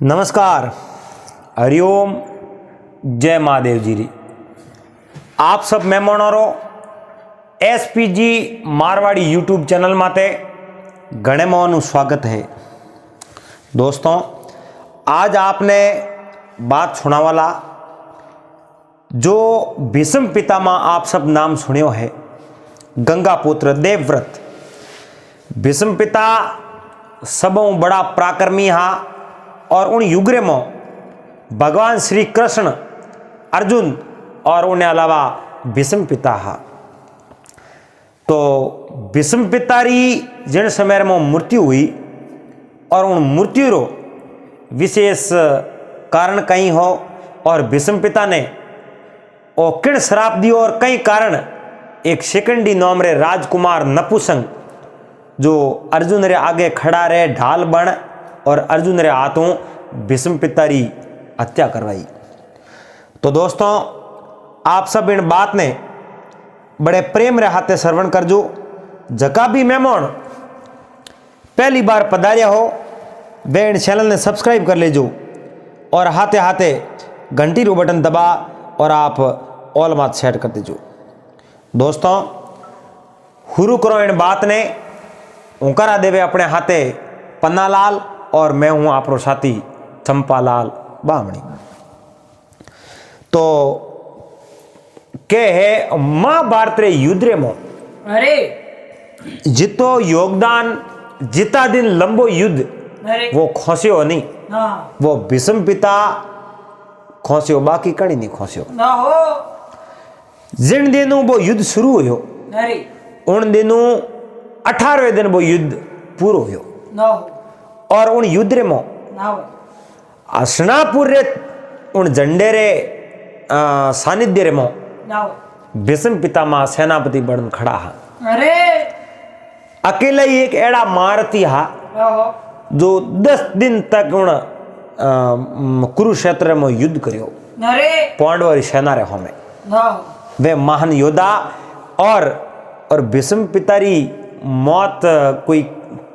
नमस्कार, हरिओम, जय महादेव जी री। आप सब मेहमानों एसपीजी मारवाड़ी यूट्यूब चैनल माते घणे मोहनु स्वागत है। दोस्तों, आज आपने बात सुना वाला जो भीष्म पितामह आप सब नाम सुनियो है, गंगापुत्र देवव्रत। भीष्म पिता सबों बड़ा पराक्रमी हा और उन युगरे में भगवान श्री कृष्ण, अर्जुन और उन्हें अलावा भीष्म पिता हा। तो भीष्म पिता री जिन समय में मृत्यु हुई और उन मृत्यु रो विशेष कारण कहीं हो और भीष्म पिता ने ओ किण श्राप दियो और कई कारण एक शिकंडी नाम रे राजकुमार नपुसंग जो अर्जुन रे आगे खड़ा रहे ढाल बन और अर्जुन रे हाथों भीष्म पिता री हत्या करवाई। तो दोस्तों, आप सब इन बात ने बड़े प्रेम रे हाथे श्रवण करजो। जका भी मेहमान पहली बार पधारिया हो वे इन चैनल ने सब्सक्राइब कर लेजो और हाथे हाथे घंटी रो बटन दबा और आप ऑल मात सेट कर दीजो। दोस्तों, हुरु करो इन बात ने उंकारा देवे अपने हाथे पन्नालाल और मैं हूं आपरो साथी चंपालाल बामणी। तो के है महाभारत रे युद्ध रे मो अरे जितो योगदान जिता दिन लंबो युद्ध वो खोसियो नहीं। हाँ। वो भीष्म पिता खोसियो, बाकी कड़ी नहीं खोसियो ना हो। जिन दिनों वो युद्ध शुरू हुयो अरे उन दिनों 18वें दिन वो युद्ध पूरो हुयो ना हो। और उन युद्ध रे मो ना हो। हसनापुर रे उन झंडे रे सानिध्य रे मो ना हो। भीष्म पितामह सेनापति बन खड़ा हा। अरे अकेला ही एक एड़ा मारती हा ना हो। जो 10 दिन तक उन कुरुक्षेत्र में युद्ध करियो अरे पांडव री सेना रे होमे। ना हो। वे महान योद्धा और भीष्म पिता री मौत कोई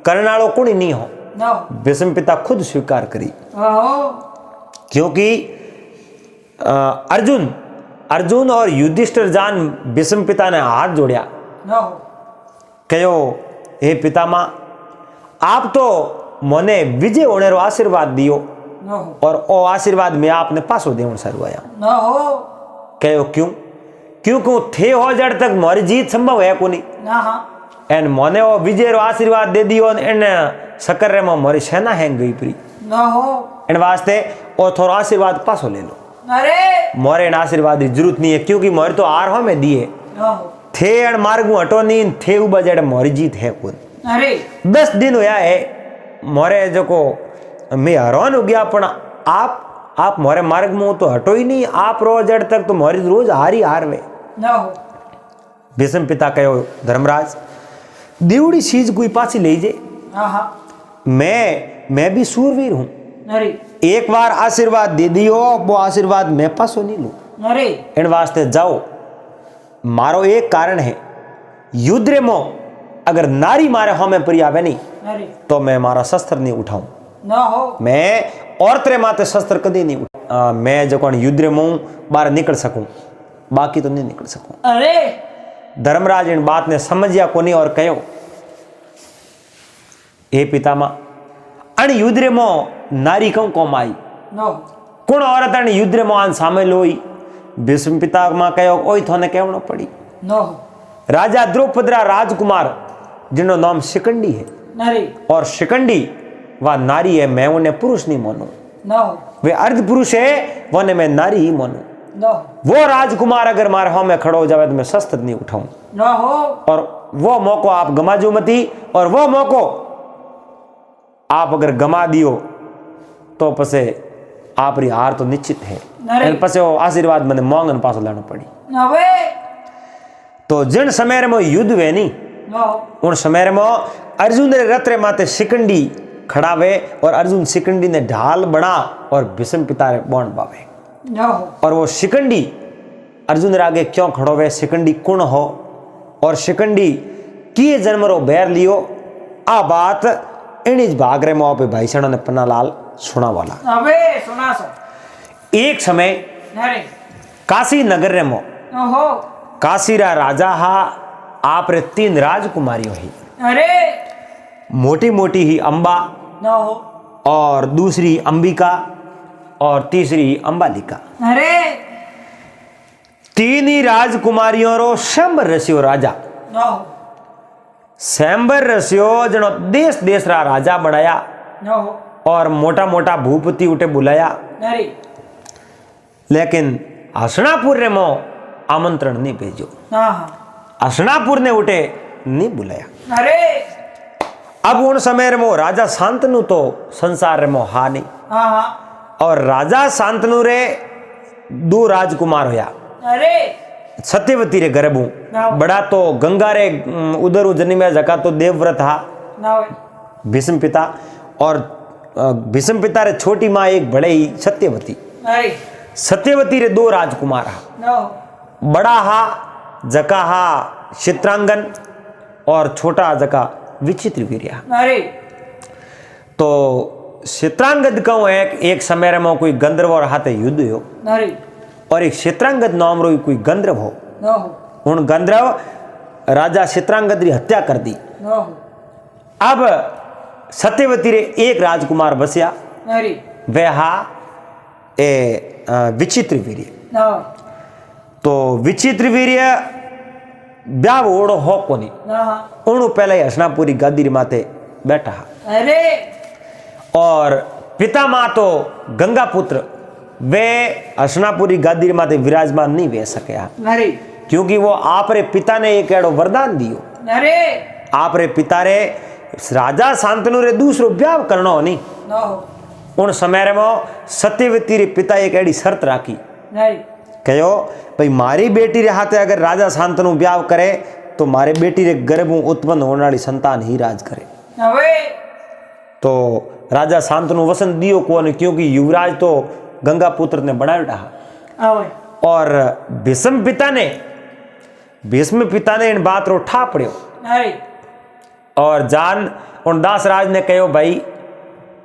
करने वालों कोई नहीं हो। ना हो। भीष्म पिता खुद स्वीकार करी हो। क्योंकि अर्जुन और युधिष्ठिर जान भीष्म पिता ने हाथ जोड़िया। ना हो। कहो, हे पितामह, आप तो मने विजय होने रो आशीर्वाद दियो ना हो। और ओ आशीर्वाद में आपने पासो देवन सारू आया। ना हो। कहो क्यों थे हो जड़ तक मारी जीत संभव है कोनी। ना हाँ। एन मोने वो विजय रो आशीर्वाद दे दियो इन शक्कर रे में मारी सेना हैंग गई परी। ना हो। इन वास्ते ओ थोड़ा आशीर्वाद पासो ले लो। अरे मोरे इन आशीर्वाद की जरूरत नहीं है क्योंकि मोरे तो आर हो में दिए ना हो। थे थे अण मार्गू हटो नहीं थे उबा जड़ मोरी जीत है कोन। अरे 10 दिन होया है मोरे जो को मैं हैरान हो गया पण आप मोरे मार्ग में तो हटो ही नहीं। आप रोज जड़ तक तो मोरी रोज हार वे। ना हो। भीष्म पिता कहो, धर्मराज देवड़ी चीज कोई पासी ले जे। हाँ। मैं भी सूरवीर हूं। अरे एक बार आशीर्वाद दे दियो वो आशीर्वाद मैं पासो नहीं लू। अरे इन वास्ते जाओ। मारो एक कारण है, युद्ध रे मो अगर नारी मारे हो मैं परियावे नहीं अरे तो मैं मारा शस्त्र नहीं उठाऊं। ना हो। मैं औरत रे माते शस्त्र कदी नहीं उठा। मैं जो युद्ध रे मो बाहर निकल सकूं, बाकी तो नहीं निकल सकूं। अरे धर्मराज इन बात ने समझिया कोनी और कहो, हे पितामह, अण युद्ध रे मो नारी कौन कौम आई ना हो। कौन औरत अण युद्ध रे मो आन शामिल हुई। भीष्म पिता मा कहो, ओई थोने कहवनो पड़ी। ना हो। राजा द्रौपद रा राजकुमार जिनो नाम शिकंडी है अरे और शिकंडी वह नारी है, मैं उन्हें पुरुष नहीं मानू। ना हो। वे अर्ध पुरुष है, वने मैं नारी ही मानू। ना हो। वो राजकुमार अगर मारे हो में खड़ो हो जावे तो मैं शस्त्र नहीं उठाऊं। ना हो। और वो मौको आप गमाजो मती और वो मौको आप अगर गमा दियो तो पसे आप री हार तो निश्चित है। पसे वो आशीर्वाद मैंने मांगन पास लाना पड़ी। ना वे। तो जिन समय में युद्ध वे नहीं ना हो। उन समय में अर्जुन रे रथ रे माते शिकंडी खड़ा वे और अर्जुन शिकंडी ने ढाल बना और भीष्म पिता रे बाण बावे। ना हो। और वो शिकंडी अर्जुन रे आगे क्यों खड़ो वे, शिकंडी कौन हो और शिकंडी किए जन्म रो बैर लियो। आ बात इन्हीं भाग रे मो पे भाई सण ने पन्नालाल सुना वाला। अबे सुना सो। एक समय अरे काशी नगर रे मो ओहो काशी रा राजा हा आप रे 3 राजकुमारियों ही। अरे मोटी मोटी ही अंबा न हो और दूसरी अंबिका और तीसरी अंबालिका। अरे 3 ही राजकुमारियों रो शंबर रस्यो राजा। न हो शंबर रस्यो जनो देश देश रा राजा बनाया न हो और मोटा मोटा भूपति उठे बुलाया, अरे लेकिन हसनापुर रे मो आमंत्रण नहीं भेजो। हाँ हाँ हसनापुर ने उठे नहीं बुलाया। अरे अब उन समय रे मो राजा शांतनु तो संसार रे मो हा नहीं, हाँ हाँ और राजा शांतनु रे 2 राजकुमार होया। अरे सत्यवती रे गर्भू बड़ा तो गंगा रे उदर जन्मे जका तो देवव्रत हा न हो भीष्म पिता, और भीष्म पिता रे छोटी माँ एक बड़े ही सत्यवती। अरे सत्यवती रे 2 राजकुमार हा। न हो बड़ा हा जका हा चित्रांगन और छोटा जका विचित्र वीर्य। अरे तो चित्रांगद कहूँ एक समय रे में कोई गंधर्व और हाथे युद्ध हो, अरे और एक चित्रांगद नाम रो कोई गंधर्व हो। न हो उन गंधर्व राजा चित्रांगद री हत्या कर दी। न हो अब सत्यवती रे एक राजकुमार बसिया, अरे वह हा विचित्र वीर्य। न हो तो विचित्र वीर्य ब्याह ओड़ो हो कोनी, हाँ उन पहले ही हसनापुरी गादी री माते बैठा हा। अरे और पिता माँ तो गंगा पुत्र वे हसनापुरी गादी री माते विराजमान नहीं वे सके, अरे क्योंकि वो आप रे पिता ने एक एड़ो वरदान दियो। अरे आप रे पिता रे राजा शांतनु रे दूसरो ब्याह करनो नहीं। न हो उन समय रे मो सत्यवती रे पिता एक एड़ी शर्त राखी, अरे कहो भाई मारी बेटी रे हाथे अगर राजा शांतनु ब्याह करे तो मारे बेटी रे गर्भ उत्पन्न होने वाली संतान ही राज करे। अबे तो राजा शांतनु वसन दियो कौन, क्योंकि युवराज तो गंगा पुत्र ने बनाया रहा। अबे और भीष्म पिता ने इन बात रो ठा पड़ियो, अरे और जान उन दास राज ने कहो भाई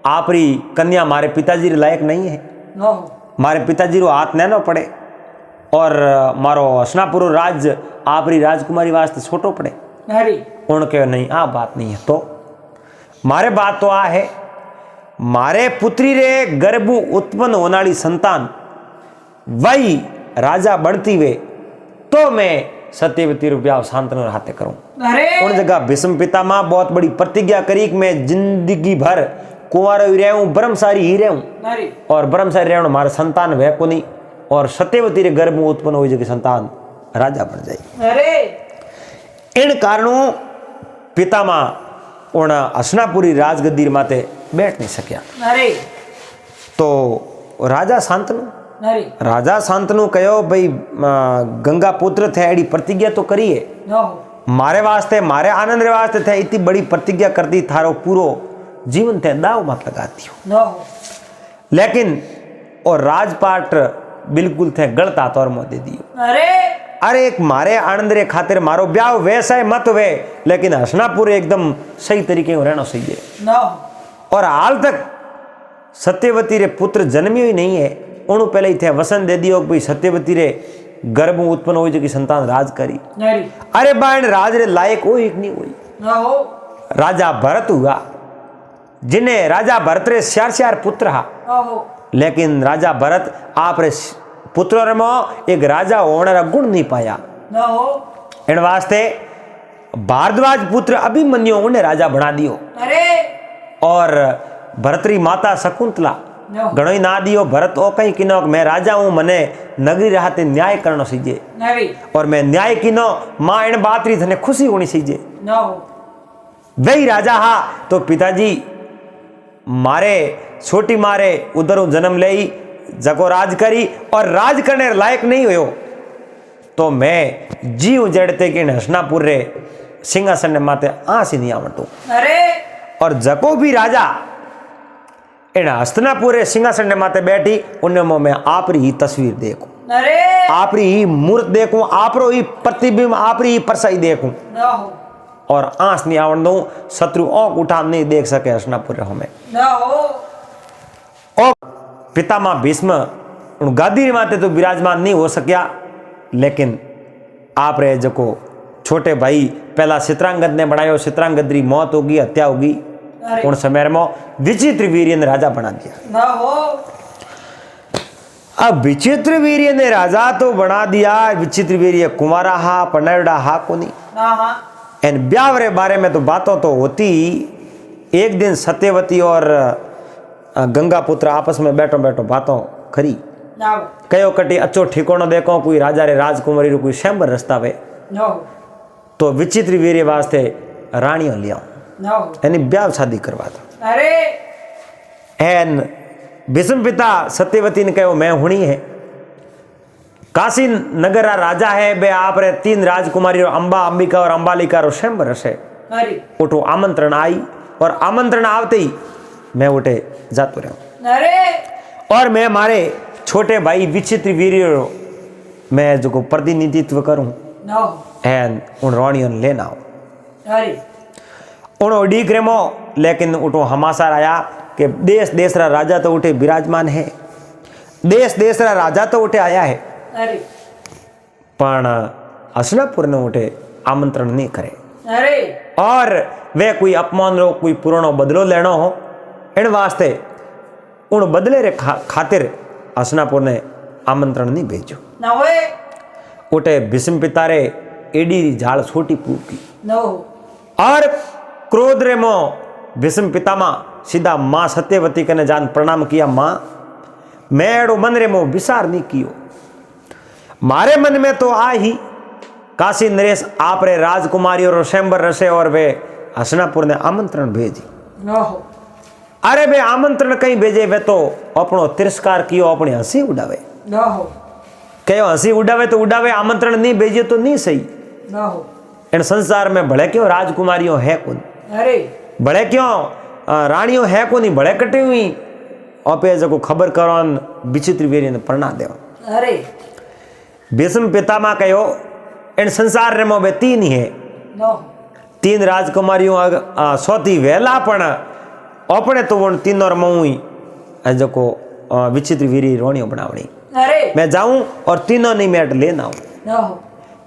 आपरी कन्या मारे पिताजी रे लायक नहीं है, न हो मारे पिताजी रो हाथ न पड़े, और मारो हसनापुर राज आपरी राजकुमारी वास्ते छोटो पड़े। अरे उन कहो नहीं आ बात नहीं है, तो मारे बात तो आ है मारे पुत्री रे गर्भ उत्पन्न होने वाली संतान वही राजा बनती वे तो मैं सत्यवती रो ब्याह शांतनु हाथे करूं। अरे उन जगह भीष्म पितामह बहुत बड़ी प्रतिज्ञा करी कि मैं जिंदगी भर कुंवारा ही रहूं, ब्रह्मचारी ही रहूं, अरे और ब्रह्मचारी रहूं हमारा संतान वह को नहीं, और सत्यवती रे गर्भ में उत्पन्न हुई जगह संतान राजा बन जाए। अरे इन कारणों पितामह उन हसनापुरी राजगद्दी माते बैठ नहीं सक्या। अरे तो राजा शांतनु कहो भाई गंगा पुत्र थे एडी प्रतिज्ञा तो करिए, न हो मारे वास्ते मारे आनंद रे वास्ते थे इतनी बड़ी प्रतिज्ञा करती थारो पूरो जीवन थे दाव मत लगाती हो। न हो लेकिन और राजपाट बिल्कुल थे गलत हाथों में दे दियो। अरे एक मारे आनंद रे खातिर मारो ब्याह वैसा है मत वे, लेकिन हसनापुर एकदम सही तरीके में रहना सही है। न हो और हाल तक सत्यवती रे पुत्र जन्मियो ही नहीं है, उन पहले ही थे वसन दे दियो भाई सत्यवती रे गर्भ उत्पन्न हुई जगह संतान राज करी। अरे अरे बाण राज रे लायक हो एक नहीं हुई। न हो राजा भरत हुआ, जिन्हें राजा भरत रे 4 पुत्र हा, न हो लेकिन राजा भरत आप रे पुत्रों में एक राजा होने का गुण नहीं पाया। न हो इन वास्ते भारद्वाज पुत्र अभिमन्यु उन्हें राजा बना दियो। अरे और भरतरी माता शकुंतला न हो घणो ही ना दियो भरत ओ कहीं किनो मैं राजा हूं, मने नगरी रहते न्याय करनो सीजे, अरे और मैं न्याय किनो मां इन बात री थने खुशी होनी सीजे। न हो वही राजा हा तो पिताजी मारे छोटी मारे उधर जन्म ले जको राज करी और राज करने लायक नहीं हुयो, तो मैं जीव जड़ते कि हसनापुर रे सिंहासन ने माते आसी नहीं आवटू। अरे और जको भी राजा इन हस्तिनापुर रे सिंहासन ने माते बैठी उनमें मैं आपरी ही तस्वीर देखूं, अरे आपरी ही मूर्त देखूं, आपरो ही प्रतिबिंब आपरी ही परसाई देखूं, न हो और आंस नहीं आवण दूं, शत्रु औंक उठा नहीं देख सके हसनापुर रे हमें। न हो पितामह भीष्म उन गादी माते तो विराजमान नहीं हो सक्या, लेकिन आप रे जो छोटे भाई पहला चित्रांगद ने बनायो, चित्रांगद री मौत होगी, हत्या होगी, उन समय में विचित्र वीर्य ने राजा बना दिया। ना हो अब विचित्र वीर्य ने राजा तो बना दिया, विचित्र वीर्य कुंवारा हा पनेड़ा हा को नहीं ना हा एन ब्याह रे बारे में तो बातों तो होती। एक दिन सत्यवती और गंगा पुत्र आपस में बैठो बैठो बातों खरी, ना कयो कटी अच्छो ठिकानो देखो, कोई राजा रे राजकुमारी रो कोई स्वयंवर रस्ता वे, ना तो विचित्र वीर्य वास्ते रानियों लिया ना हो एनी ब्याह शादी करवा दो। अरे एन भीष्म पिता सत्यवती ने कहो मैं हुणी है, काशी नगर रा राजा है बे, आप रे 3 राजकुमारी रो अंबा अंबिका और अंबालिका रो स्वयंवर है। अरे उठो आमंत्रण आई और आमंत्रण आवते ही मैं उठे जातो रहा अरे और मैं मारे छोटे भाई विचित्र वीर्य रो मैं जो प्रतिनिधित्व करूं ना हो एन उन रानियों ने लेना हो अरे उन उडीक रेमो, लेकिन उठो हमासार आया कि देश देश रा राजा तो उठे विराजमान है, देश देश रा राजा तो उठे आया है, अरे पण हसनापुर ने उठे आमंत्रण नहीं करे अरे और वे कोई अपमान रो कोई पुरानो बदलो लेनो हो इन वास्ते उन बदले रे खातिर हसनापुर ने आमंत्रण नहीं भेजो। ना होए उठे भीष्म पिता रे एडी री झाड़ छोटी पूकी ना हो और क्रोध रे मो भीष्म पितामह सीधा माँ सत्यवती कने जान प्रणाम किया, माँ मैं एडो मन रे मो विचार नहीं कियो, मारे मन में तो आ ही काशी नरेश आप रे राजकुमारी और स्वयंवर रसे और वे हसनापुर ने आमंत्रण भेजी। ना हो अरे बे आमंत्रण कहीं भेजे वे तो अपनो तिरस्कार कियो, अपनी हंसी उड़ावे, ना हो कहो हंसी उड़ावे तो उड़ावे, आमंत्रण नहीं भेजे तो नहीं सही। ना हो इन संसार में भले क्यों राजकुमारियों है कौन, अरे भले क्यों रानियों है को नहीं, भले कटी हुई अपे जो खबर करो विचित्र वीर्य ने प्रणा दे। अरे भीष्म पितामह कहो इन संसार रे में 3 ही है, ना हो 3 राजकुमारियों सौती वेला पण अपने तो वो 3 और मऊई जो विचित्र वीर्य रोणियों बनावनी, अरे मैं जाऊं और 3 नहीं मैं लेना हूं। ना हो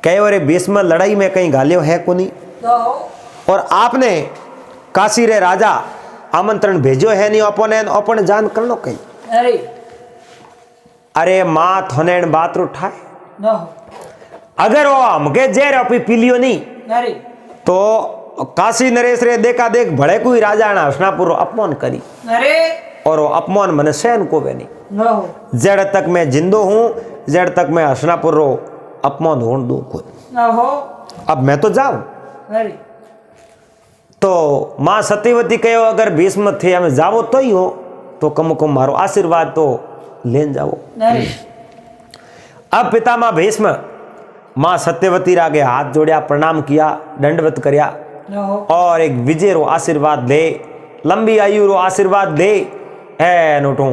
कहो अरे भीष्म लड़ाई में कहीं गालियो है को नहीं, ना हो और आपने काशी रे राजा आमंत्रण भेजो है नहीं, अपन जान कर लो कहीं। अरे अरे माँ थोने बात उठाए, ना हो अगर वो हमके जेर अपनी पीलियो नहीं अरे तो काशी नरेश रे देखा देख भड़े कोई राजा ने हसनापुर अपमान करी अरे और वो अपमान मन सहन को वे नहीं, ना हो जड़ तक मैं जिंदो हूं जड़ तक मैं हसनापुर रो अपमान होने दूं खुद, ना हो अब मैं तो जाऊं। अरे तो माँ सत्यवती कहो अगर भीष्म थे हमें जावो तो ही हो तो कम कम मारो आशीर्वाद तो लेन जाओ। अरे अब पितामह भीष्म माँ सत्यवती आगे हाथ जोड़िया, प्रणाम किया, दंडवत करया ना हो और एक विजय रो आशीर्वाद दे, लंबी आयु रो आशीर्वाद दे। है नोटू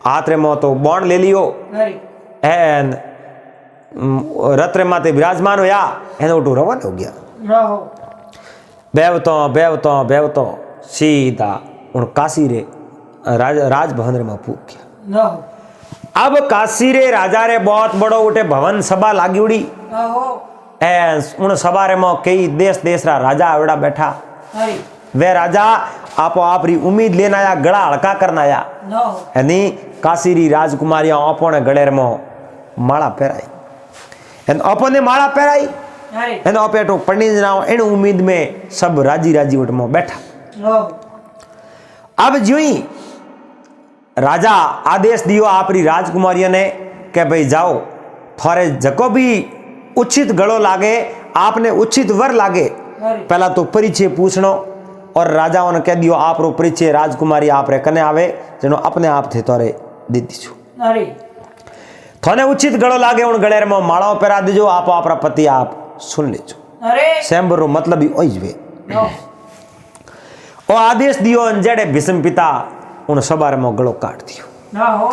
हाथ रे मो तो बॉन्ड ले लियो, अरे एन रथ रे माते विराजमान होया, है नोटू रवाना हो गया। ना हो बेवतो सीधा उन काशी रे राजभवन रे में पूक गया। ना हो अब काशी रे राजा रे बहुत बड़ो उठे भवन सभा लागी उड़ी, ना हो उन सभा रे में कई देश देश रा राजा आवड़ा बैठा। अरे वे राजा आपो आपरी उम्मीद लेना आया, गड़ा हल्का करना आया, ना हो यानी काशी री राजकुमारियां अपने गले में माला पहराई, अपने माला पहराई, अरे अपेटो पंडित ना इन उम्मीद में सब राजी राजी उठ में बैठा। ना हो अब जो ही राजा आदेश दियो आपरी राजकुमारियों ने कि भाई जाओ, थोड़े जको भी उचित गड़ो लागे, आपने उचित वर लागे, अरे पहला तो परिचय पूछनो और राजाओं ने कह दियो आप रो परिचय राजकुमारी आप रे कने आवे जनो अपने आप थे तोरे दे दीछो। अरे थोने उचित गड़ो लागे उन गड़े में मालाओं पहरा दीजो, आप आपरा पति आप सुन लीजो। अरे स्वयंवर रो मतलब ही ओज वे ना हो ओ आदेश दियो अंजड़े भीष्म पिता उन सबारे में गड़ो काट दियो। ना हो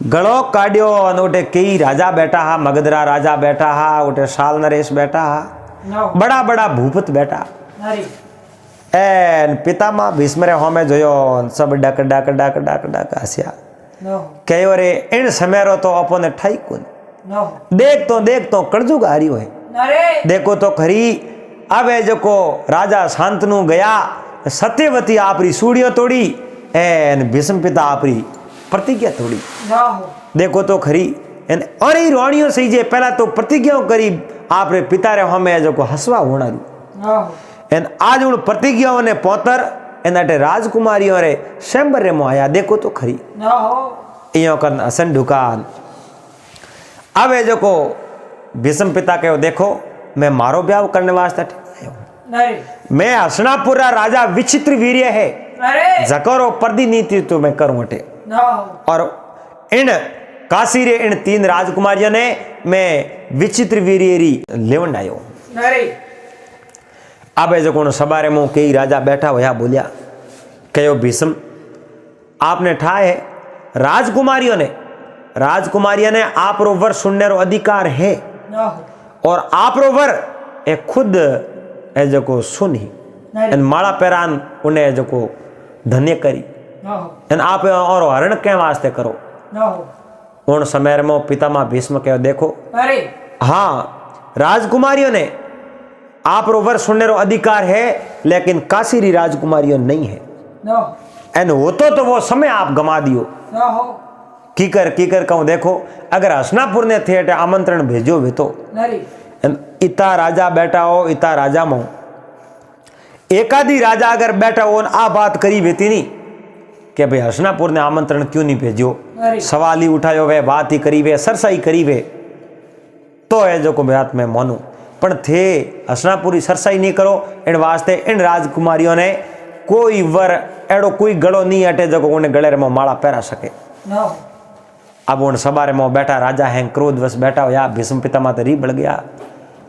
गड़ो काढ़ियो उठे कई राजा बैठा हा, मगधरा राजा बैठा हा, उठे शाल नरेश बैठा हा, ना हो बड़ा बड़ा भूपत बैठा। अरे एन पितामह भीष्म रे होमे जोयो सब डक डक डक डक डक हस्या। न हो कहो रे इन समय रो तो अपने ठाई कोन न हो देख तो कड़जुग हारियो है अरे देखो तो खरी अब जो को राजा शांतनु गया सत्यवती आपरी सूड़ियों तोड़ी एन भीष्म पिता आपरी प्रतिज्ञा तोड़ी न हो देखो तो खरी एन और ही रोणियों से जे पहला तो प्रतिज्ञा करी आपरे पिता रे हमें जो को हसवा होना न हो एन आज उन प्रतिज्ञाओं ने पोतर एन अटे राजकुमारियों रे शंबर रे आया देखो तो खरी न हो इयो कन हसन ढुकान अब जो को भीष्म पिता कहो देखो मैं मारो ब्याह करने वास्ते आयो अरे मैं हसनापुर रा राजा विचित्र वीर्य है अरे जकरो पर्दी नीति तो मैं करूं अटे न हो और इन काशी रे इन 3 राजकुमारियों ने मैं विचित्र वीर्यरी लेवन आयो अरे अब जो कोण सबारे मो कई राजा बैठा होया बोलिया कहो भीष्म आपने ठाए है राजकुमारियों ने आप रो वर सुनने रो अधिकार है न हो और आप रो वर ए खुद ए जो को सुन ही अरे एन माला पेरान उन्हें जो को धन्य करी न हो एन आप और हरण के वास्ते करो न हो उन समय में पितामह भीष्म कहो देखो अरे हाँ राजकुमारियों ने आप रो वर सुनने रो अधिकार है लेकिन काशी री राजकुमारियों नहीं है न हो एन होतो तो वो समय आप गमा दियो न हो कीकर कहूं देखो अगर हसनापुर ने थे आमंत्रण भेजो वे तो अरे इता राजा बैठा हो इता राजा मो एकादी राजा अगर बैठा हो आ बात करी बेती नहीं कि भाई हसनापुर ने आमंत्रण क्यों नहीं भेजो अरे सवाल ही उठायो वे बात ही करी वे सरसाई करी वे तो है जो को बात में मानू पण थे हसनापुरी सरसाई नहीं करो इन वास्ते इन राजकुमारियों ने कोई वर एड़ो कोई गड़ो नहीं अटे जो उन्हें गले में माला पहरा सके न हो अब उन सबारे में बैठा राजा हैंग क्रोधवश बैठा हो या भीष्म पिता माते री बढ़ गया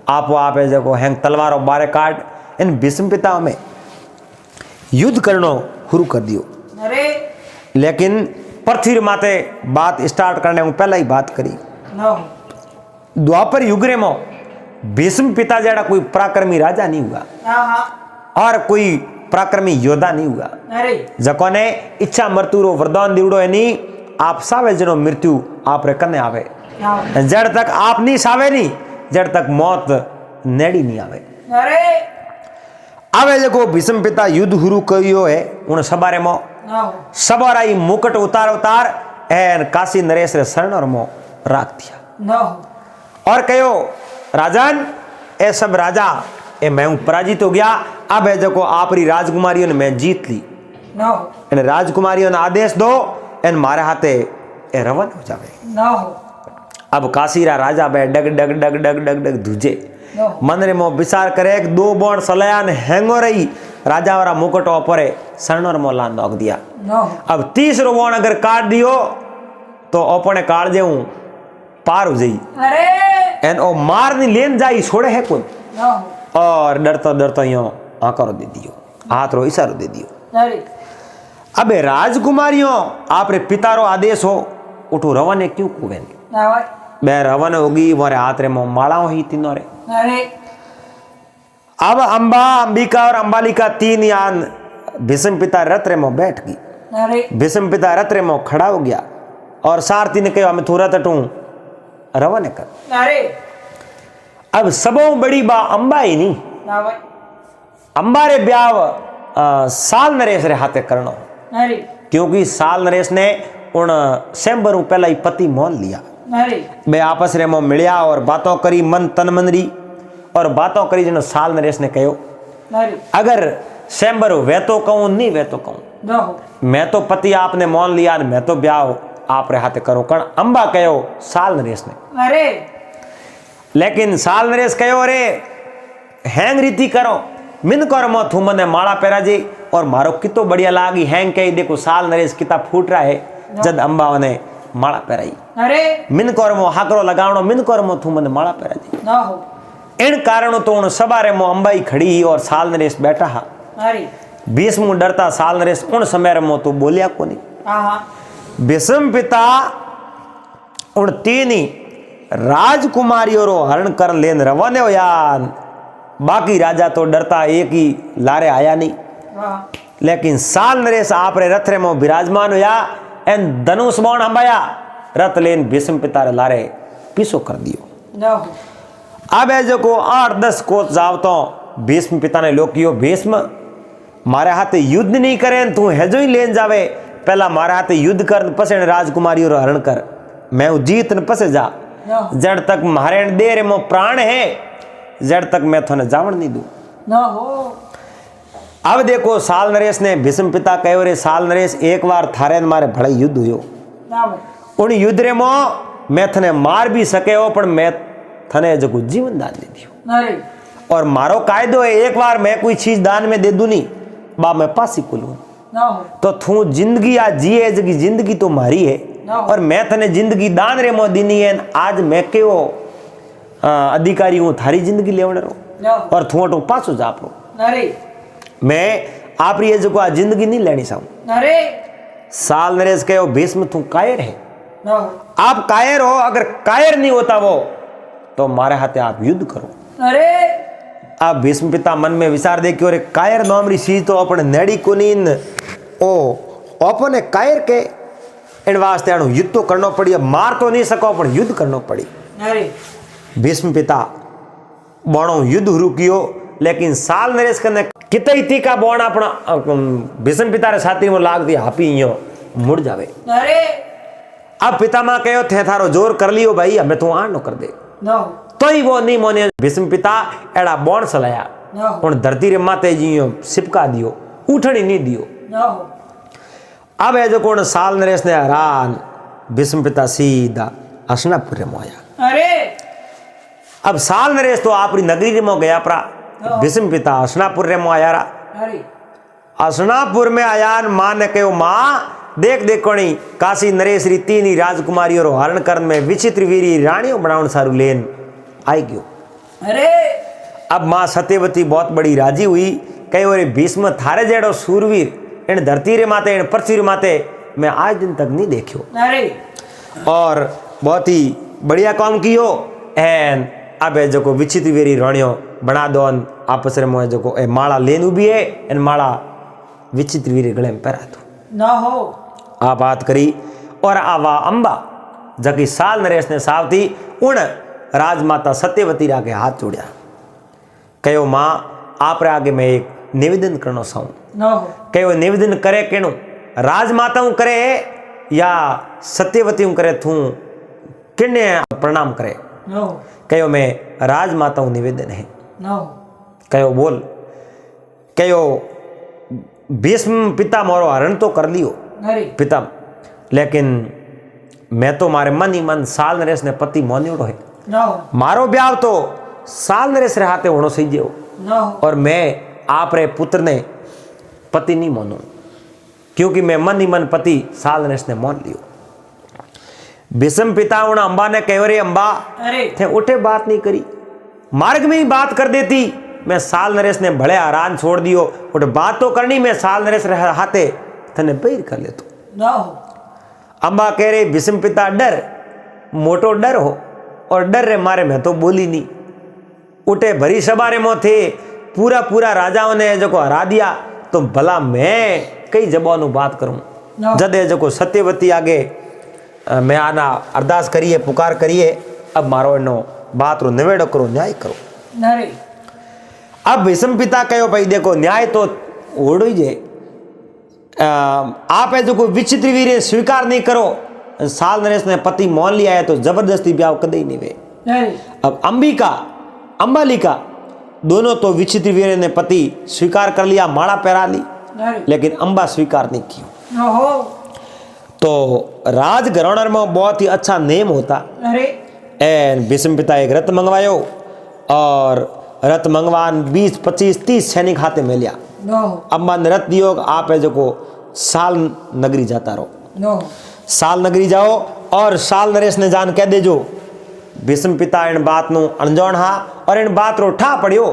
आप जो हैंग तलवारों बारे काट इन भीष्म पिता में युद्ध करनो शुरू कर दियो अरे लेकिन पृथ्वी माते बात स्टार्ट करने में पहला ही बात करी न हो द्वापर युग रे में भीष्म पिता जड़ा कोई पराक्रमी राजा नहीं हुआ हाँ और कोई पराक्रमी योद्धा नहीं हुआ अरे जको ने इच्छा मृत्यु रो वरदान दिवड़ो है नी आप सावे जनो मृत्यु आप रे कने आवे हाँ जड़ तक आप नहीं सावे नहीं जड़ तक मौत नेड़ी नहीं आवे अरे आवे जको भीष्म पिता युद्ध हुरु करियो है उन सबारे मो न हो सबराई मुकुट उतार एन काशी नरेश रे शरण मो राख दिया न हो और कहो राजन ए सब राजा ए मैं पराजित हो गया अब है जो आपरी राजकुमारियों ने मैं जीत ली न हो इन राजकुमारियों ने आदेश दो इन मारे हाथे ए रवन हो जावे न हो अब काशी रा राजा बे डग डग डग डग डग डग धुजे न हो मन रे मो विचार करे एक 2 बोण सलयान हैंगो रही राजा वाला मुकुट ऊपर सरणर मोला नोक दिया न हो अब 30रो बोण अगर काट दियो तो अपने काल जेऊ पार हो जाई अरे एन ओ मार नहीं लेन जाई छोड़े है कोई न हो और डरता यो आकारो दे दियो हाथ रो इशारो दे दियो अरे अबे राजकुमारियों आप रे पिता रो आदेश हो उठो रवन क्यों कुवेन न हो बे रवन होगी मोरे हाथ रे मो माला ही तीनों रे अरे अब अंबा अंबिका और अंबालिका 3 यान भीष्म पिता रथ रे मो बैठ गई अरे भीष्म पिता रथ रे मो खड़ा हो गया और सारथी ने कहा हमें थोड़ा तटू रवन कर अरे अब सबों बड़ी बा अंबा ही नहीं न हो अंबा रे ब्याह साल नरेश रे हाथे करनो अरे क्योंकि साल नरेश ने उन सेंबर पहला ही पति मोल लिया अरे बे आपस रे मो मिलिया और बातों करी मन तन मनरी और बातों करी जन साल नरेश ने कहो अरे अगर सेंबर वे तो कहूं नहीं वे तो कहूं न हो मैं तो पति आपने मोल लिया मैं तो ब्याह आप रे हाथे करो कण अंबा कहो साल नरेश ने अरे लेकिन साल नरेश कहो रे हैंग रीति करो मिन कर मो थू मने माला पेरा जी और मारो कितो बढ़िया लागी हैंग कही देखो साल नरेश किता फूट रहा है जद अंबा ने माला पेराई अरे मिन कर मो हाकरो लगावणो मिन कर मो थू मने माला पेरा जी न हो इन कारणों तो उन सबारे मो अंबाई खड़ी और साल नरेश बैठा हा अरे भीष्म डरता साल नरेश उन समय मो तो बोलिया कोनी हाँ भीष्म पिता उन 3 ही राजकुमारियों रो हरण कर लेन रवाने हो यार बाकी राजा तो डरता एक ही लारे आया नहीं हाँ लेकिन साल नरेश आप रे रथ रे मो विराजमान होया एन धनुष बाण अंबाया रत लेन भीष्म पिता रे लारे पीछो कर दियो। न हो अब है जो को 8-10 कोस जाव तो भीष्म पिता ने लोकियो भीष्म मारे हाथे युद्ध नहीं करे तू हेजो ही लेन जावे पहला मारे हाथे युद्ध कर पसे राजकुमारी और हरण कर मैं जीत न पसे जा जड़ तक मारे दे रे मो प्राण है जड़ तक मैं थोने जावण नहीं दू। न हो अब देखो साल नरेश ने भीष्म पिता कहो रे साल नरेश एक बार थारे मारे भड़े युद्ध हुयो न हो उन युद्ध रे मो मैं थने मार भी सके हो पर मैं थने जो जीवन दान दे दियो न रे और मारो कायदो है एक बार मैं कोई चीज दान में दे दूं नहीं बा मैं पासी को लूं न हो तो तू जिंदगी आज जिए जगी जिंदगी तो मारी है और मैं थने जिंदगी दान रे मो दीनी है आज मैं केवो अधिकारी हूं थारी जिंदगी लेवण रो न हो और थू तो पासो जापरो न रे मैं आप ये जो आ जिंदगी नहीं लेनी चाहूं। न रे साल नरेश कहो भीष्म तू कायर है न हो आप कायर हो अगर कायर नहीं होता वो तो मारे हाथे आप युद्ध करो। न रे आप भीष्म पिता मन में विचार दे कि कायर नामरी चीज तो अपने नेड़ी को नींद ओ अपने कायर के इन वास्ते आनु युद्ध तो करना पड़ी मार तो नहीं सको पर युद्ध करना पड़ी। न रे भीष्म पिता बाणों युद्ध रुकियो लेकिन साल नरेश कने कितई तीका बाण अपना भीष्म पिता रे छाती में लाग दी हापी यो मुड़ जावे। न रे अब पितामह कहो थे थारो जोर कर लियो भाई हमें तू आण न कर दे न हो तो ही वो नहीं मोने भीष्म पिता एड़ा बाण चलाया न हो और धरती रे माते जी सिपका दियो उठनी नहीं दियो। न हो अब है जो कौन साल नरेश ने हैरान भीष्म पिता सीधा हसनापुर रे मोया। अरे अब साल नरेश तो आपरी नगरी रे मो गया परा भीष्म पिता हसनापुर रे मो आया रा अरे हसनापुर में आयान मां ने कहो मां देख देख कोणी काशी नरेश री तीन राजकुमारी और हरण करण में विचित्र वीरी रानियों बनाउन सारू लेन आई गयो। अरे अब मां सत्यवती बहुत बड़ी राजी हुई कहो रे भीष्म थारे जेड़ो सूरवीर इन धरती रे माते इन पृथ्वी रे माते मैं आज दिन तक नहीं देखियो अरे और बहुत ही बढ़िया काम कियो एन अब जो को विचित्र वीरी रानियों बना दो आपस में जो को माला लेन उभी है इन माला विचित्र वीरी गले में पहरा दो न हो आ बात करी और आवा अंबा जकी साल नरेश ने सावती उन राजमाता सत्यवती रा के हाथ जोड़िया कहो मां आप रे आगे मैं एक निवेदन करना चाहूं। न हो कहो निवेदन करे केनु राजमाता करे या सत्यवती करे थू किन्ने प्रणाम करे न हो कहो मैं राजमाता निवेदन है न हो कहो बोल कहो भीष्म पिता मोरो हरण तो कर लियो अरे पिता लेकिन मैं तो मारे मन ही मन साल नरेश ने पति मोन्योड़ो है न हो मारो ब्याह तो साल नरेश रे हाथे होनो सही जेव न हो और मैं आप रे पुत्र ने पति नहीं मोनू क्योंकि मैं मन ही मन पति साल नरेश ने मोन लियो। भीष्म पिता उन अंबा ने कहो रे अंबा अरे थे उठे बात नहीं करी मार्ग में ही बात कर देती मैं साल नरेश ने भले आराम छोड़ दियो उठ बात तो करनी मैं साल नरेश रे हाथे थने पैर कर लेतो। न हो अंबा कह रहे भीष्म पिता डर मोटो डर हो और डर रे मारे मैं तो बोली नहीं उठे भरी सभा रे मो थे पूरा पूरा राजाओं ने जो को हरा दिया तो भला मैं कई जबानू बात करूं न जदे जो को सत्यवती आगे मैं आना अरदास करिए पुकार करिए अब मारो नो बात रो निवेड़ो करो न्याय करो। न रे अब भीष्म पिता कहो भाई देखो न्याय तो ओढ़ो ही जे आप है जो कोई विचित्र वीर स्वीकार नहीं करो साल नरेश ने पति मान लिया है तो जबरदस्ती ब्याह कदे ही नहीं वे। अरे अब अंबिका अंबालिका दोनों तो विचित्र वीर ने पति स्वीकार कर लिया माला पहरा ली अरे लेकिन अंबा स्वीकार नहीं की न हो तो राजघराना में बहुत ही अच्छा नेम होता अरे एन भीष्म पिता एक रथ मंगवायो और रथ मंगवान 20 25 30 सैनिक हाथे में लिया न हो अम्बा ने रथ दियो आप है जो को साल नगरी जाता रहो न हो साल नगरी जाओ और साल नरेश ने जान कह दे जो भीष्म पिता इन बात नु अणजाण हा और इन बात रो ठा पड़ियो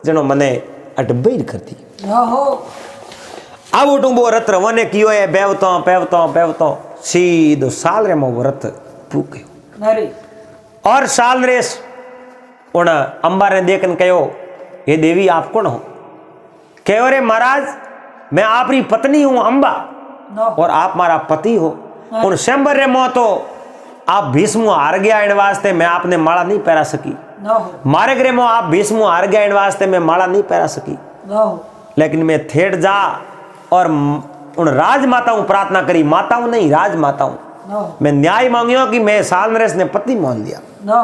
जनो मने अटबेर करती न हो अब उठूंबो रथ रवाने कियो है बेवतो सीधो साल रे मो रथ पूक गयो अरे और साल नरेश उन अंबा ने देखन कहो हे देवी आप कौन हो कहो रे महाराज मैं आपरी पत्नी हूं अंबा No. और आप मारा पति हो उन स्वयंवर मो तो आप भीष्म हार गया इन वास्ते मैं आपने माला नहीं पहरा सकी No. मारे गृह में आप भीष्म हार गया इन वास्ते मैं माला नहीं पहरा सकी No. लेकिन मैं थेट जा और उन राजमाताओं प्रार्थना करी माताओं नहीं राजमाताओं No. मैं न्याय मांगियो कि मैं साल नरेश ने पति मान लिया No.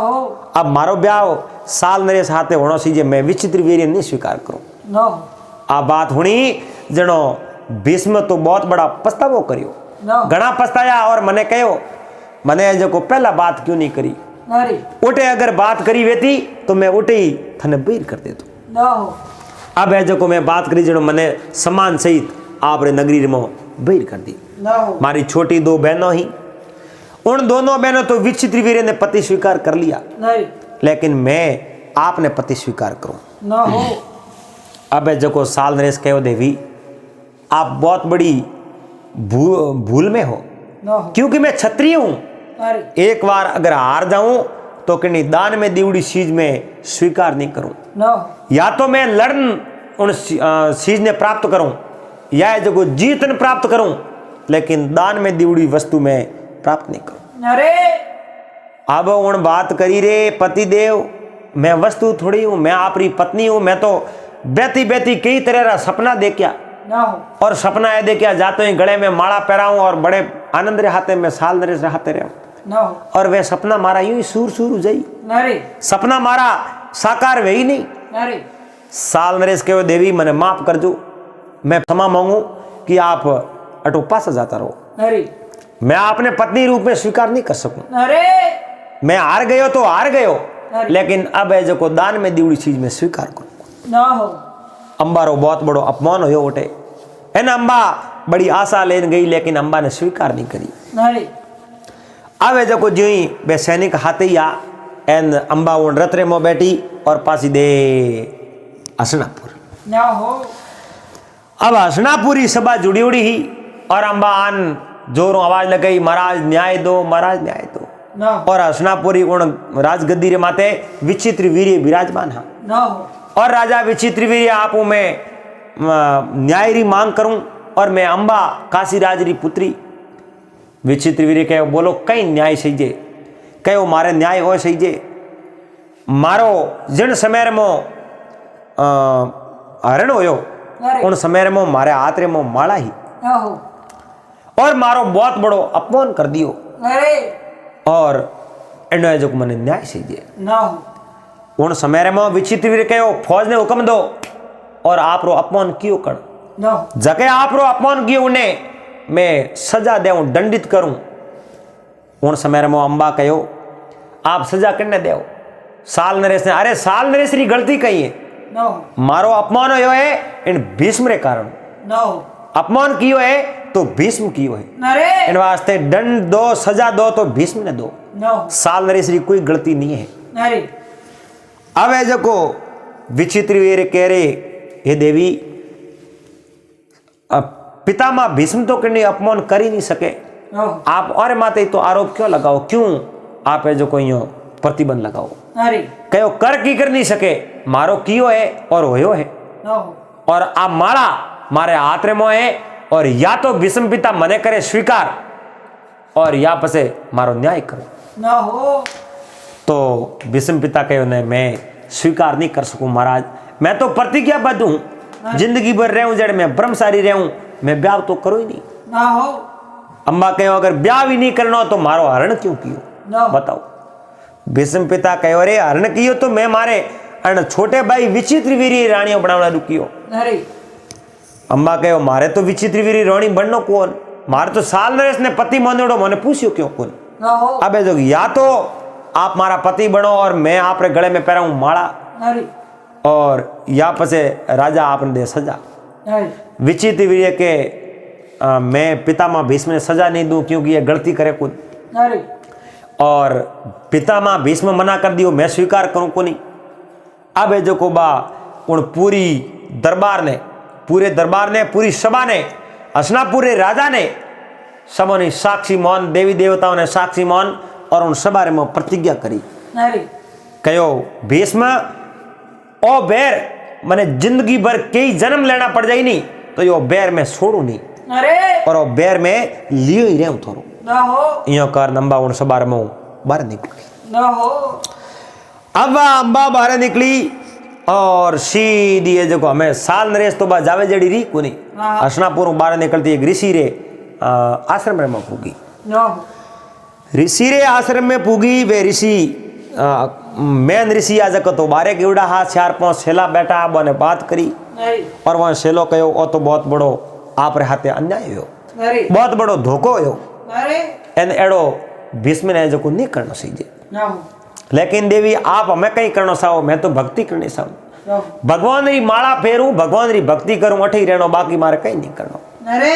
अब मारो ब्याह साल नरेश हाथे होना सीजे मैं विचित्र वीर्य नहीं स्वीकार करूं No. आ बात हुणी जनो भीष्म तो बहुत बड़ा पछतावो करियो No. घना पछताया और मने कहो मने जो को पहला बात क्यों नहीं करी Nari. उठे अगर बात करी वेती तो मैं उठे ही थने बैर कर देतो No. अब है जो को मैं बात करी जनो मने समान सहित आपरे नगरी में बैर कर दी No. मारी छोटी दो बहनों ही उन दोनों बहनों तो विचित्र वीर ने पति स्वीकार कर लिया Nari. लेकिन मैं आपने पति स्वीकार करूं No. अब है जो को साल नरेश कहो देवी आप बहुत बड़ी भूल में हो No. क्योंकि मैं क्षत्रिय हूं Nari. एक बार अगर हार जाऊं तो कि दान में दीवड़ी चीज में स्वीकार नहीं करूं No. या तो मैं लड़न उन चीज ने प्राप्त करूं या जो को जीतन प्राप्त करूं लेकिन दान में दीवड़ी वस्तु में प्राप्त नहीं करूं Nari. अब उन बात करी रे पति देव मैं वस्तु थोड़ी हूं मैं आपरी पत्नी हूं मैं तो बेती बेती कई तरह का सपना देखा No. और सपना है देखा जाते ही गले में माला पहराऊं और बड़े आनंद रे हाथे में साल नरेश हाथे रहूं No. और वे सपना मारा यूं ही सूर सूर हो जाई Nari. सपना मारा साकार वे ही नहीं Nari. साल नरेश कहो देवी मने माफ कर दो मैं क्षमा मांगू कि आप अटो पास जाता रहो Nari. मैं आपने पत्नी रूप में स्वीकार नहीं कर सकूं Nari. मैं हार गयो तो हार गयो अरे। लेकिन अब है जो को दान में दीवड़ी चीज में स्वीकार करूं No. अंबा रो बहुत बड़ो अपमान हो उठे एन अंबा बड़ी आशा लेन गई लेकिन अंबा ने स्वीकार नहीं करी Nari. अब है जो को जो ही बे सैनिक हाथे ही आ एन अंबा उन रतरे में बैठी और पासी दे हसनापुर No. अब हसनापुरी सभा जुड़ी उड़ी ही और अंबा आन जोरों आवाज लगाई महाराज न्याय दो महाराज न्याय दो No. और हसनापुरी उन राजगद्दी रे माते विचित्र वीर्य विराजमान हा No. और राजा विचित्र वीर्य आपू मैं न्याय री मांग करूं और मैं अंबा काशीराज री पुत्री विचित्र वीर्य कहो बोलो कई न्याय सही जे कहो मारे न्याय हो सही जे मारो जिन समय मो हरण होयो उन समय मो मारे हाथ रे मो माला ही No. और मारो बहुत बड़ो अपमान कर दियो Nari. और एनो जो मने न्याय सही जे No. उन समय में विचित्र वीर कहो फौज ने हुक्म दो और आप रो अपमान क्यों कर No. जके आप रो अपमान कियो उन्हें मैं सजा देऊं दंडित करूं उन समय में अंबा कहो आप सजा करने दो साल नरेश ने अरे साल नरेश री गलती कही है No. मारो अपमान हो है इन भीष्म रे कारण No. अपमान कियो है तो भीष्म कियो है Nari. इन वास्ते दंड दो सजा दो तो भीष्म ने दो No. साल नरेश री कोई गलती नहीं है Nari. अब है जो को विचित्र वीर कह रहे हे देवी पितामह भीष्म तो करने अपमान कर ही नहीं सके No. आप और माते तो आरोप क्यों लगाओ क्यों आप है जो कोई प्रतिबंध लगाओ Nari. कहो कर की कर नहीं सके मारो कियो है और होयो है No. और आप मारा मारे हाथ रे मो है और या तो भीष्म पिता मने करे स्वीकार और या पसे मारो न्याय करो No. तो भीष्म पिता कहो ने मैं स्वीकार नहीं कर सकूं महाराज मैं तो प्रतिज्ञाबद्ध हूं जिंदगी भर रहूं जड़ मैं ब्रह्मचारी रहूं मैं ब्याह तो करो ही नहीं No. अंबा कहो अगर ब्याह भी नहीं करना तो मारो हरण क्यों कियो No. बताओ भीष्म पिता कहो रे हरण कियो तो मैं मारे अन छोटे भाई विचित्र वीरी रानियों बनावना रुकियो Nari. अंबा कहो मारे तो विचित्र वीरी रानी बननो कौन मारे तो साल नरेश ने पति मानोड़ो मैंने पूछियो क्यों कौन No. अब जो या तो आप मारा पति बनो और मैं आपरे गले में पहराऊं माला Nari. और या पसे राजा आपने दे सजा Nari. विचित्र वीर्य के मैं पितामह भीष्म ने सजा नहीं दूं क्योंकि ये गलती करे खुद Nari. और पितामह भीष्म मना कर दियो मैं स्वीकार करूं को नहीं अब है जो को बा उन पूरी दरबार ने पूरी सभा ने हसनापुर राजा ने सबों ने साक्षी मौन देवी देवताओं ने साक्षी मौन और उन सभा में प्रतिज्ञा करी Nari. कहो भीष्म ओ बैर मने जिंदगी भर कई जन्म लेना पड़ जाई नहीं तो यो बैर मैं छोड़ू नहीं अरे और वो बेर में लियो ही रहूं थोरो ना हो इयो कर नंबा उन सबार में बाहर निकली। ना हो अब अंबा बाहर निकली और सीधी है जो हमें साल नरेश तो बा जावे जड़ी री कोनी हाँ। हसनापुर बाहर निकलती एक ऋषि रे आश्रम में पूगी। ना हो ऋषि रे आश्रम में पूगी वे ऋषि मेन ऋषि आज तो बारे केवड़ा हाथ 4-5 सेला बैठा बने बात करी नहीं और वहां सेलो कहो ओ तो बहुत बड़ो आप रे हाथे अन्याय हो अरे बहुत बड़ो धोखो हो अरे एन एड़ो भीष्म ने जो नहीं करना सीजे ना हो लेकिन देवी आप हमें कहीं करना साओ मैं तो भक्ति करनी साओ ना हो भगवान री माला फेरू भगवान री भक्ति करूं अठी रहनो बाकी मारे कहीं नहीं करना। अरे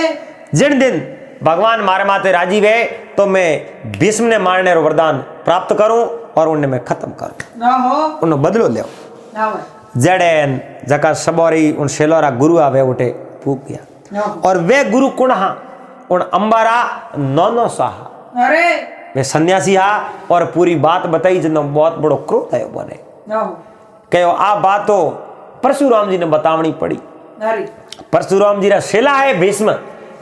जिन दिन भगवान मारे माते राजी वे तो मैं भीष्म ने मारने रो वरदान प्राप्त करूं और उन्हें मैं खत्म करूं ना हो उन्हें बदलो ले ना हो जड़ेन जका सबोरी उन शेलोरा गुरु आवे उठे फूक गया ना हो और वे गुरु कुण हा उन अंबारा नौनो साहा अरे वे सन्यासी हा और पूरी बात बताई जिनो बहुत बड़ो क्रोध आयो बने ना हो कहो आ बात तो परशुराम जी ने बतावनी पड़ी। अरे परशुराम जी रा शेला है भीष्म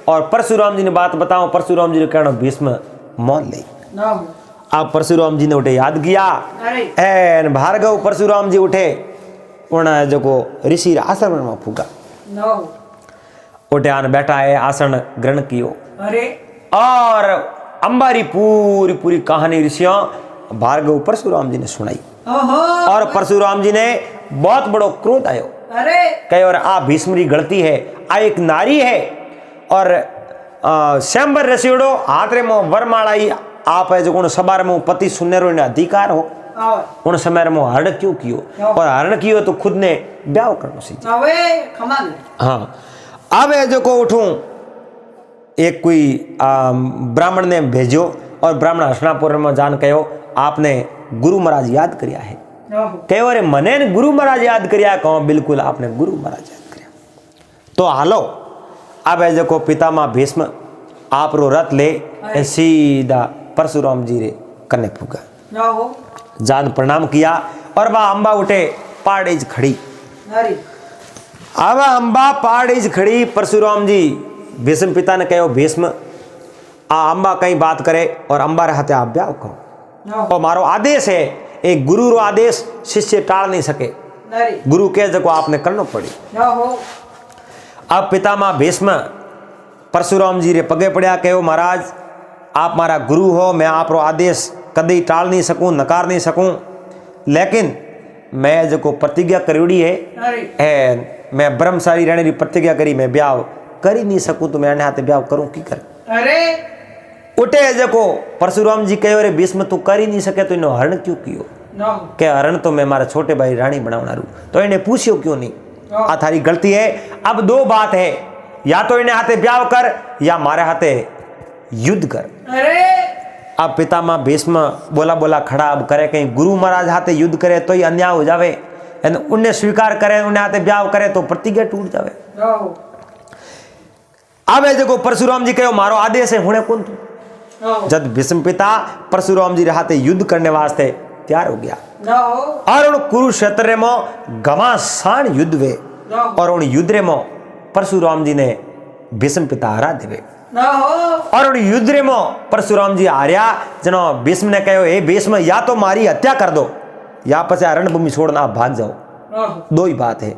और परशुराम जी ने बात बताओ परशुराम जी ने कहना भीष्म मौन ले। ना हो आप परशुराम जी ने उठे याद किया अरे एन भार्गव परशुराम जी उठे उन जो को ऋषि आश्रम में फूका ना हो उठे आन बैठा है आसन ग्रहण कियो अरे और अंबारी पूरी पूरी कहानी ऋषियों भार्गव परशुराम जी ने सुनाई ओहो और परशुराम जी ने बहुत बड़ो क्रोध आयो अरे कहे और आ भीष्मरी गलती है आ एक नारी है और स्वयंवर ऋषियोड़ो हाथ रे मो वरमालाई आप है जो उन सबार में पति सुनेरो ने अधिकार हो आओ उन समय में हरण क्यों कियो और हरण कियो तो खुद ने ब्याह करनो सी। अबे खमा दे हाँ अब है जो को उठूं एक कोई ब्राह्मण ने भेजो और ब्राह्मण हसनापुर में जान कहो आपने गुरु महाराज याद करिया है ना हो कहो अरे मने ने गुरु महाराज याद करिया कहो बिल्कुल आपने गुरु महाराज याद करिया तो हालो अब है जो पिता माँ भीष्म आप रो रथ ले सीधा परशुराम जी रे कने फूगा ना हो जान प्रणाम किया और वह अंबा उठे पाड़ेज खड़ी अरे अब अंबा पाड़ेज खड़ी परशुराम जी भीष्म पिता ने कहो भीष्म आ अंबा कहीं बात करे और अंबा रे हाथे आप ब्याह करो ना हो और मारो आदेश है एक गुरु रो आदेश शिष्य टाल नहीं सके अरे गुरु के जको आपने करना पड़ी। ना हो अब पितामह भीष्म परशुराम जी रे पगे पड़िया कहो महाराज आप मारा गुरु हो मैं आप रो आदेश कदी टाल नहीं सकूं नकार नहीं सकूं लेकिन मैं जो प्रतिज्ञा करी है अरे मैं ब्रह्मचारी रहने की प्रतिज्ञा करी मैं ब्याह कर ही नहीं सकूं तो मैं अन्य हाथे ब्याह करूं की कर अरे उठे जको परशुराम जी कहो रे भीष्म तू कर ही नहीं सके तो इन्हें हरण क्यों कियो ना हो के हरण तो मैं मारा छोटे भाई रानी बनावना रू तो इन्हें पूछियो क्यों नहीं आ थारी गलती है। अब दो बात है या तो इन्हें हाथे ब्याह कर या मारे हाथे युद्ध कर। अरे अब पितामह भीष्म बोला बोला खड़ा अब करे कहीं गुरु महाराज हाथे युद्ध करे तो ही अन्याय हो जावे उन्हें स्वीकार करे उन्हें हाथे ब्याह करे तो प्रतिज्ञा टूट जावे। ना हो अब है जो परशुराम जी कहो मारो आदेश है हुणे कौन तू ना हो जब भीष्म पिता परशुराम जी रे हाथे युद्ध करने वास्ते तैयार हो गया ना हो और उन कुरुक्षेत्र में घमासान युद्ध वे ना हो और उन युद्ध रे में परशुराम जी ने भीष्म पिता हरा देवे ना हो और उन युद्ध रे में परशुराम जी हार्या जनो भीष्म ने कहो हे भीष्म या तो मारी हत्या कर दो या पछे रणभूमि छोड़ना आप भाग जाओ ना हो दो ही बात है।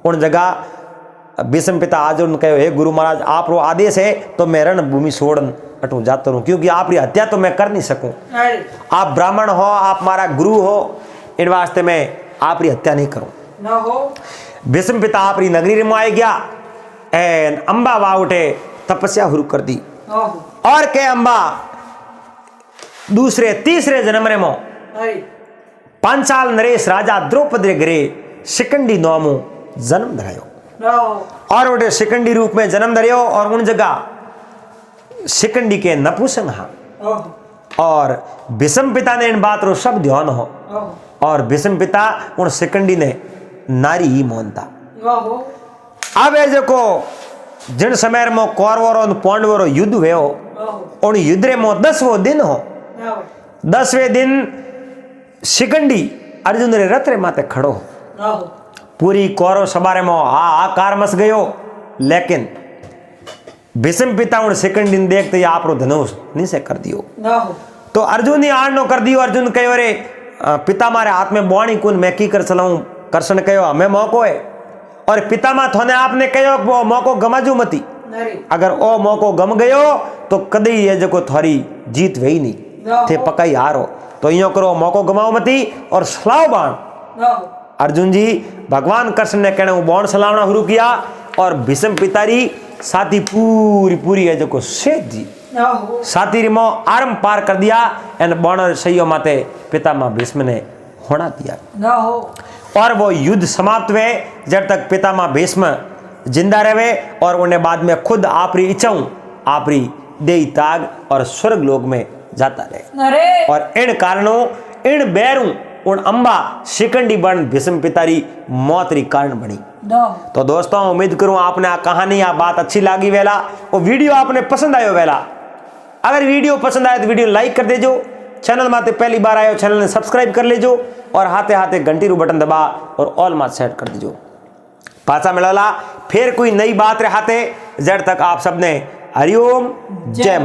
उन जगह भीष्म पिता आज उन कहो हे गुरु महाराज आप रो आदेश है तो मैं रणभूमि छोड़ हटू जाता रहूं क्योंकि आपकी हत्या तो मैं कर नहीं सकूं अरे आप ब्राह्मण हो आप मारा गुरु हो इन वास्ते मैं आपकी हत्या नहीं करूं। ना हो भीष्म पिता आपरी नगरी में आ गया एन अंबा वा उठे तपस्या शुरू कर दी ना हो और के अंबा दूसरे तीसरे जन्म रे मो अरे पांचाल नरेश राजा द्रौपदी रे घरे शिकंडी नोमू जन्म धरायो ना हो और उठे शिकंडी रूप में जन्म धरियो और उन जगह शिकंडी के नपुंसक हा ना हो और भीष्म पिता ने इन बात रो सब ध्यान हो ना हो और भीष्म पिता उन शिकंडी ने नारी ही मोहनता। ना हो अब है जो को जिन समय में कौरवों और पांडवों युद्ध हुए हो ना हो उन युद्ध रे में 10वें दिन हो ना हो 10वें दिन शिकंडी अर्जुन रे रथ रे माते खड़ो हो ना हो पूरी कौरव सभा रे में आकार मच गयो लेकिन भीष्म पिता उन सेकंड दिन देखते आप रो धनुष निसे कर दियो ना हो तो अर्जुन ही आड़नो कर दियो। अर्जुन कहो रे पिता मारे हाथ में बोणी कुन मैं की कर चलाऊं। कृष्ण कहो हमें मौको है और पिता मा थोने आपने कहो वो मौको गमाजू मती। अगर ओ मौको गम गयो तो कदी ये जो थारी जीत वही नहीं थे पकाई हारो। तो यो करो मौको गमाओ मती और सलाओ बाण। अर्जुन जी भगवान कृष्ण ने कहने बाण सलावना शुरू किया और भीष्म पितारी साथी पूरी पूरी है जो सेठ जी साथी रिमो आरम पार कर दिया एन बाण सही माते पिता मां भीष्म ने होना दिया और वो युद्ध समाप्त हुए जब तक पिता मां भीष्म जिंदा रहे और उन्हें बाद में खुद आपरी इच्छाऊं आपरी देई ताग और स्वर्ग लोक में जाता रहे। और इन कारणों इन बैरों उन अंबा शिकंडी बन भीष्म पितारी मौत री कारण बनी। तो दोस्तों उम्मीद करूं आपने आ कहानी आ बात अच्छी लगी वेला वो वीडियो आपने पसंद आयो वेला। अगर वीडियो पसंद आए तो वीडियो लाइक कर देजो। चैनल माते पहली बार आयो चैनल ने सब्सक्राइब कर लेजो और हाथे हाथे घंटी रू बटन दबा और ऑल मात सेट कर दीजो। पाछा मिलला फिर कोई नई बात रहाते जब तक आप सबने हरिओम जय।